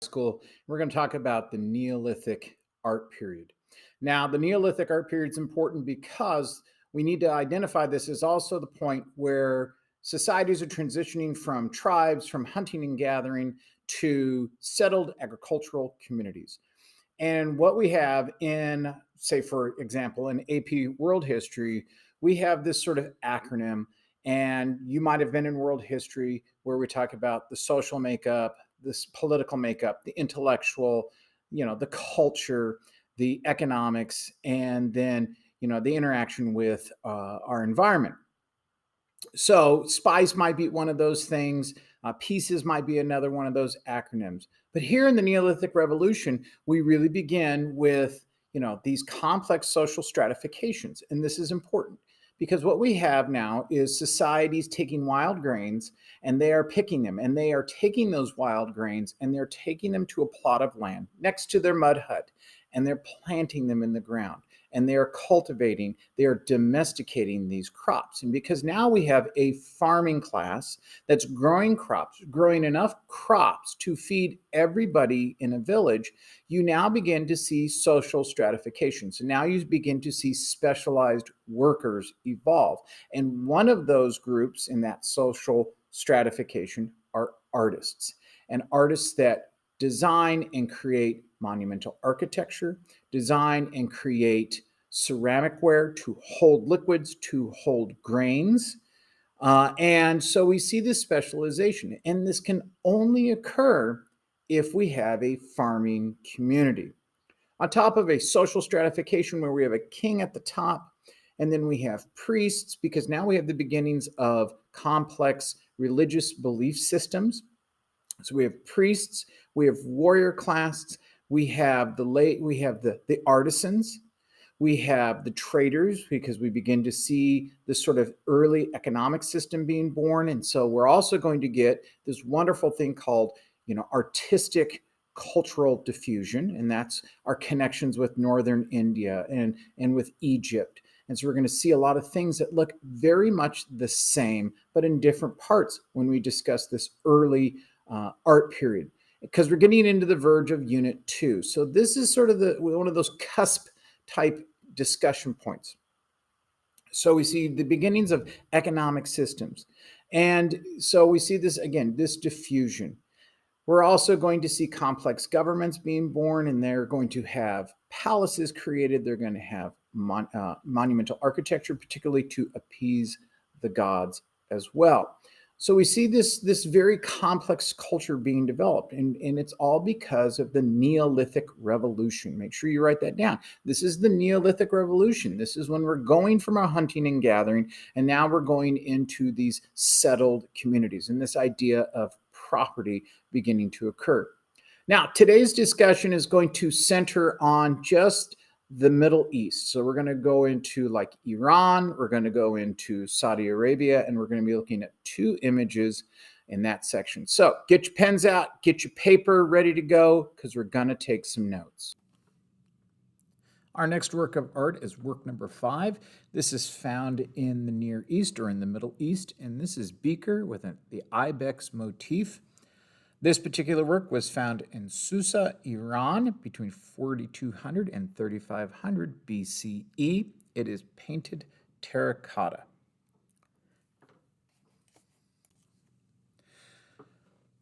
School. We're going to talk about the Neolithic art period. Now, the Neolithic art period is important because we need to identify this as also the point where societies are transitioning from tribes, from hunting and gathering to settled agricultural communities. And what we have in, say, for example, in AP World History, we have this sort of acronym. And you might have been in world history where we talk about the social makeup, this political makeup, the intellectual, the culture, the economics, and then, the interaction with our environment. So SPICE might be one of those things. Pieces might be another one of those acronyms. But here in the Neolithic Revolution, we really begin with these complex social stratifications, and this is important because what we have now is societies taking wild grains and they are picking them, and they are taking those wild grains and they're taking them to a plot of land next to their mud hut, and they're planting them in the ground, and they are cultivating, they are domesticating these crops. And because now we have a farming class that's growing crops, growing enough crops to feed everybody in a village, you now begin to see social stratification. So now you begin to see specialized workers evolve. And one of those groups in that social stratification are artists, and artists that design and create monumental architecture, design and create ceramic ware to hold liquids, to hold grains. And so we see this specialization, and this can only occur if we have a farming community. On top of a social stratification where we have a king at the top, and then we have priests, because now we have the beginnings of complex religious belief systems. So we have priests, we have warrior class, we have the artisans, we have the traders, because we begin to see this sort of early economic system being born. And so we're also going to get this wonderful thing called, artistic cultural diffusion, and that's our connections with northern India and with Egypt. And so we're going to see a lot of things that look very much the same, but in different parts when we discuss this early art period, because we're getting into the verge of Unit 2. So this is sort of one of those cusp type discussion points. So we see the beginnings of economic systems. And so we see this, again, this diffusion. We're also going to see complex governments being born, and they're going to have palaces created. They're going to have monumental architecture, particularly to appease the gods as well. So we see this very complex culture being developed, and it's all because of the Neolithic Revolution. Make sure you write that down. This is the Neolithic Revolution. This is when we're going from our hunting and gathering, and now we're going into these settled communities, and this idea of property beginning to occur. Now, today's discussion is going to center on just the Middle East. So we're going to go into like Iran, we're going to go into Saudi Arabia, and we're going to be looking at two images in that section. So get your pens out, get your paper ready to go, because we're going to take some notes. Our next work of art is work number 5. This is found in the Near East, or in the Middle East, and this is Beaker with the ibex motif. This particular work was found in Susa, Iran, between 4200 and 3500 BCE. It is painted terracotta.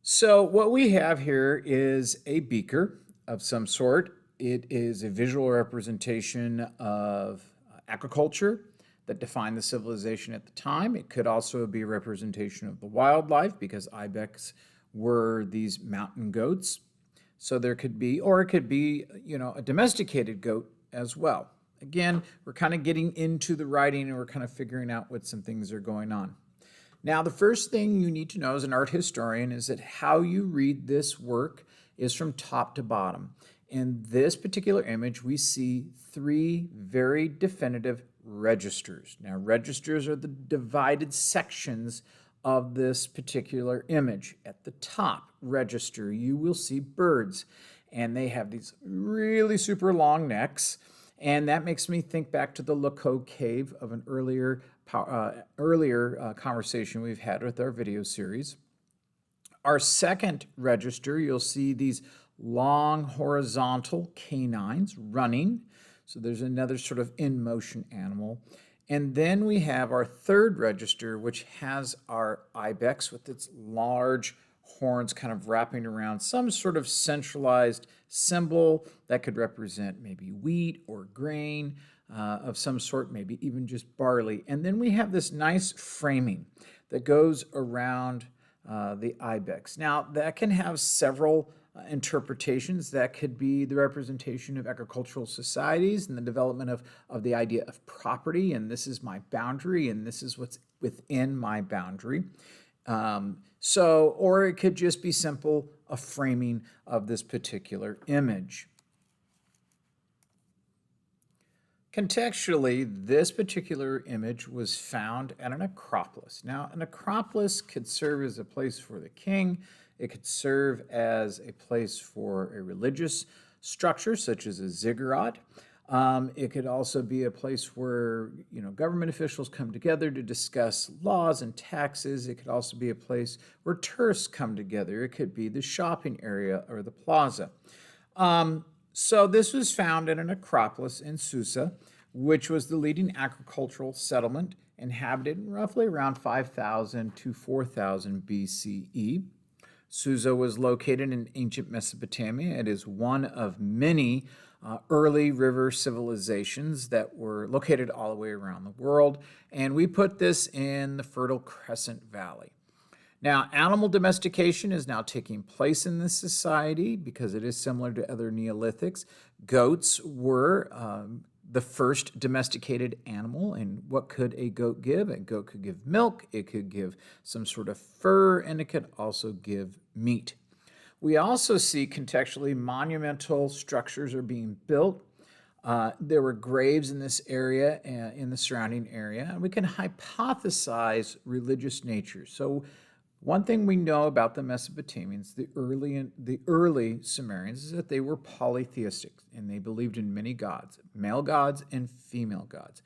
So what we have here is a beaker of some sort. It is a visual representation of agriculture that defined the civilization at the time. It could also be a representation of the wildlife, because ibex were these mountain goats. So there could be, or it could be, a domesticated goat as well. Again, we're kind of getting into the writing, and we're kind of figuring out what some things are going on. Now, the first thing you need to know as an art historian is that how you read this work is from top to bottom. In this particular image, we see 3 very definitive registers. Now, registers are the divided sections of this particular image. At the top register, you will see birds, and they have these really super long necks, and that makes me think back to the Laco Cave of an earlier conversation we've had with our video series. Our second register, you'll see these long horizontal canines running. So there's another sort of in motion animal. And then we have our third register, which has our ibex with its large horns kind of wrapping around some sort of centralized symbol that could represent maybe wheat or grain of some sort, maybe even just barley. And then we have this nice framing that goes around the ibex. Now, that can have several interpretations. That could be the representation of agricultural societies and the development of the idea of property, and this is my boundary, and this is what's within my boundary. Or it could just be simple a framing of this particular image. Contextually, this particular image was found at an acropolis. Now, an acropolis could serve as a place for the king. It could serve as a place for a religious structure, such as a ziggurat. It could also be a place where government officials come together to discuss laws and taxes. It could also be a place where tourists come together. It could be the shopping area or the plaza. So this was found at an acropolis in Susa, which was the leading agricultural settlement inhabited roughly around 5000 to 4000 BCE. Susa was located in ancient Mesopotamia. It is one of many early river civilizations that were located all the way around the world, and we put this in the Fertile Crescent Valley. Now, animal domestication is now taking place in this society because it is similar to other Neolithics. Goats were the first domesticated animal, and what could a goat give? A goat could give milk, it could give some sort of fur, and it could also give meat. We also see contextually monumental structures are being built. There were graves in this area, in the surrounding area, and we can hypothesize religious nature. So one thing we know about the Mesopotamians, the early Sumerians, is that they were polytheistic, and they believed in many gods, male gods and female gods.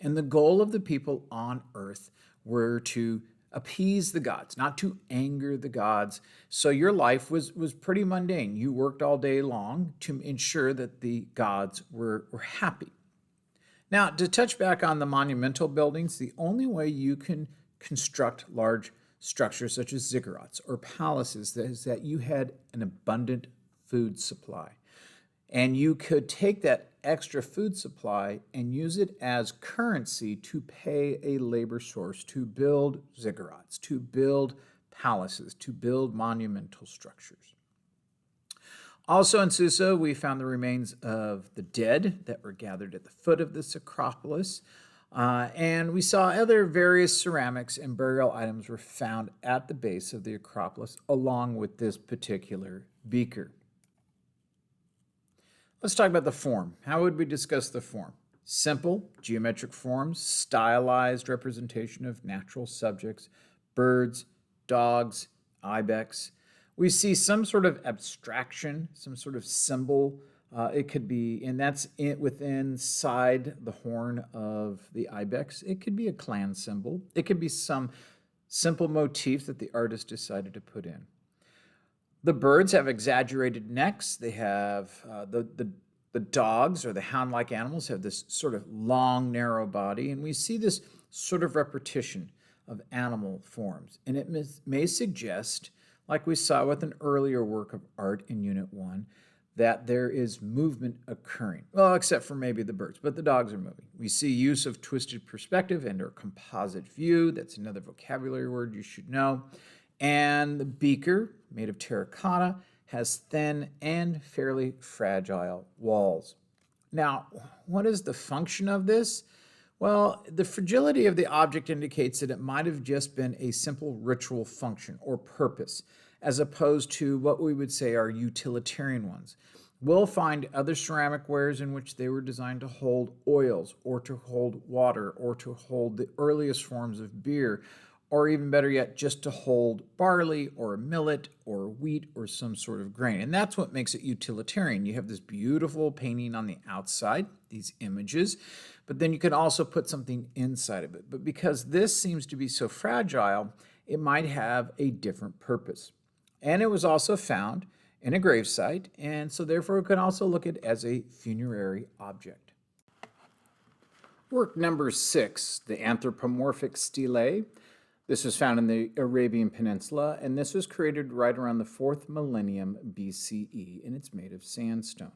And the goal of the people on earth were to appease the gods, not to anger the gods. So your life was pretty mundane. You worked all day long to ensure that the gods were happy. Now, to touch back on the monumental buildings, the only way you can construct large structures such as ziggurats or palaces is that you had an abundant food supply. And you could take that extra food supply and use it as currency to pay a labor source to build ziggurats, to build palaces, to build monumental structures. Also in Susa, we found the remains of the dead that were gathered at the foot of this acropolis. And we saw other various ceramics and burial items were found at the base of the Acropolis, along with this particular beaker. Let's talk about the form. How would we discuss the form? Simple, geometric forms, stylized representation of natural subjects, birds, dogs, ibex. We see some sort of abstraction, some sort of symbol. It could be, and that's within inside the horn of the ibex. It could be a clan symbol. It could be some simple motif that the artist decided to put in. The birds have exaggerated necks. They have the dogs or the hound-like animals have this sort of long, narrow body, and we see this sort of repetition of animal forms. And it may suggest, like we saw with an earlier work of art in Unit 1, that there is movement occurring. Well, except for maybe the birds, but the dogs are moving. We see use of twisted perspective and or composite view. That's another vocabulary word you should know. And the beaker, made of terracotta, has thin and fairly fragile walls. Now, what is the function of this? Well, the fragility of the object indicates that it might have just been a simple ritual function or purpose, as opposed to what we would say are utilitarian ones. We'll find other ceramic wares in which they were designed to hold oils or to hold water or to hold the earliest forms of beer, or even better yet, just to hold barley or millet or wheat or some sort of grain. And that's what makes it utilitarian. You have this beautiful painting on the outside, these images, but then you can also put something inside of it. But because this seems to be so fragile, it might have a different purpose. And it was also found in a gravesite, and so therefore we can also look at it as a funerary object. Work number 6, the anthropomorphic stele. This was found in the Arabian Peninsula, and this was created right around the 4th millennium BCE, and it's made of sandstone.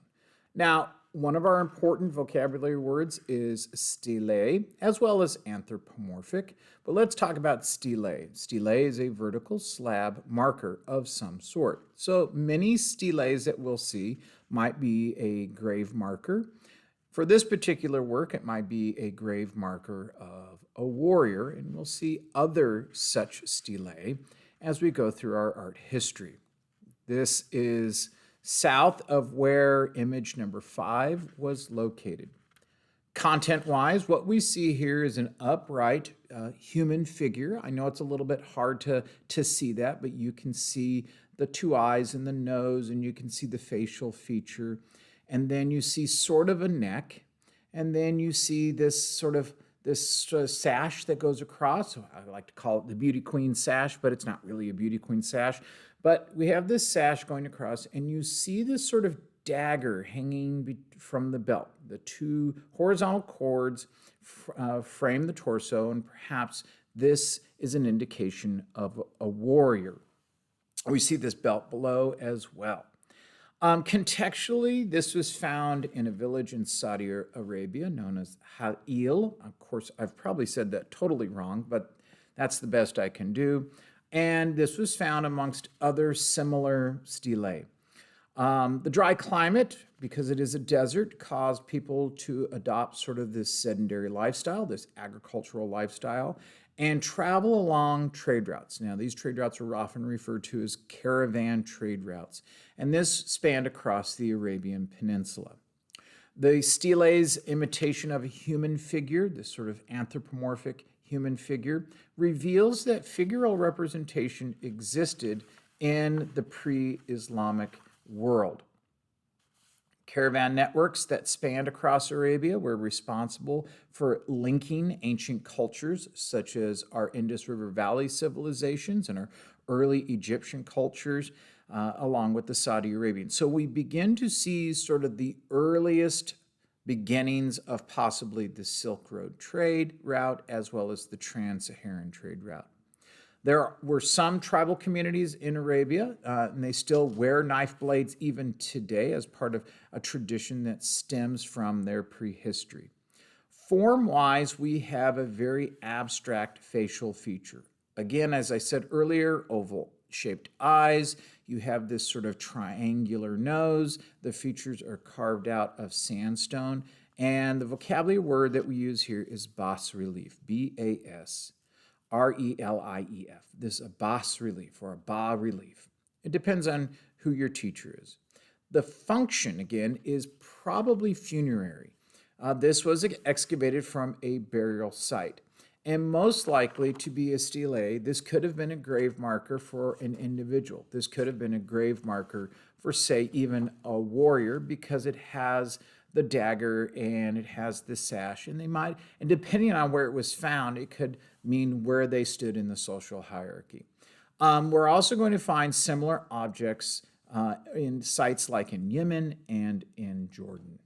Now, one of our important vocabulary words is stele, as well as anthropomorphic, but let's talk about stele. Stele is a vertical slab marker of some sort. So many steles that we'll see might be a grave marker. For this particular work, it might be a grave marker of a warrior, and we'll see other such stelae as we go through our art history. This is south of where image number 5 was located. Content-wise, what we see here is an upright human figure. I know it's a little bit hard to see that, but you can see the 2 eyes and the nose, and you can see the facial feature. And then you see sort of a neck, and then you see this sort of sash that goes across. I like to call it the beauty queen sash, but it's not really a beauty queen sash. But we have this sash going across, and you see this sort of dagger hanging from the belt. The 2 horizontal cords frame the torso, and perhaps this is an indication of a warrior. We see this belt below as well. Contextually, this was found in a village in Saudi Arabia known as Halil. Of course, I've probably said that totally wrong, but that's the best I can do. And this was found amongst other similar stelae. The dry climate, because it is a desert, caused people to adopt sort of this sedentary lifestyle, this agricultural lifestyle, and travel along trade routes. Now, these trade routes are often referred to as caravan trade routes, and this spanned across the Arabian Peninsula. The stele's imitation of a human figure, this sort of anthropomorphic human figure, reveals that figural representation existed in the pre-Islamic world. Caravan networks that spanned across Arabia were responsible for linking ancient cultures such as our Indus River Valley civilizations and our early Egyptian cultures along with the Saudi Arabian. So we begin to see sort of the earliest beginnings of possibly the Silk Road trade route as well as the Trans-Saharan trade route. There were some tribal communities in Arabia, and they still wear knife blades even today as part of a tradition that stems from their prehistory. Form-wise, we have a very abstract facial feature. Again, as I said earlier, oval-shaped eyes. You have this sort of triangular nose. The features are carved out of sandstone. And the vocabulary word that we use here is bas-relief, B-A-S. R-E-L-I-E-F. This is a bas relief or a bas relief. It depends on who your teacher is. The function, again, is probably funerary. This was excavated from a burial site. And most likely to be a stele, this could have been a grave marker for an individual. This could have been a grave marker for, say, even a warrior because it has the dagger and it has the sash, and and depending on where it was found, it could mean where they stood in the social hierarchy. We're also going to find similar objects in sites like in Yemen and in Jordan.